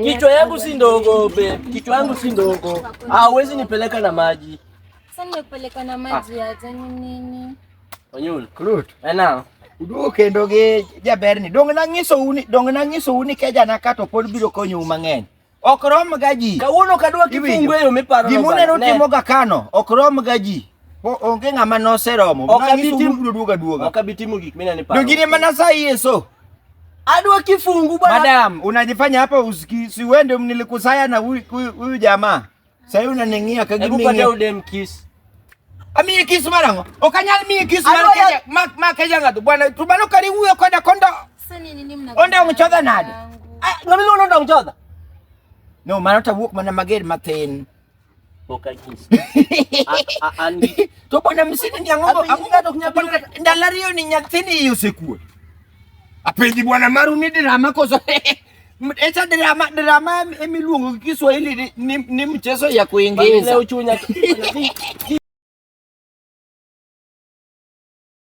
Kichwa yangu si ndogo be. Kichwa yangu si ndogo. Huwezi nipeleka na maji. Sasa nimepeleka na maji aje nini? Onyul. Klut. Ena. Udu kendo ge jaber ni dong na ngiso uni ke jana kato pod biro konyo mang'eny. Ok rom ga ji. Kawuono kadwa kifungu eyo miparo. Gimune no timo ga kano, ok rom ga ji. Onge ng'ama noseromo. Duoga. Ok abitimo gik mina ni paro. Dongine mana sai Yesu. Adwa kifungu bwana. Madam, unajifanya hapa si wende nilikusaya na huyu jamaa. Sasa unanengia kagimi. Hebu pata udem kiss. Ami kiss marango. Okanyal mi kiss marango. Makeja ngatu bwana tubano kari huyo kwenda kondo. Sasa nini mna? Onda umchodha nade. Ngami lo onda umchodha. No, manota wuk mana mager matin. Oka kiss. To bwana msini nyango ngato kunyapanga ndalario ni nyathini yosekue. Apendi bwana maru ni drama koso. Echa drama emiluongo Kiswahili ni mchezo ya kuingiza. Leo chunya.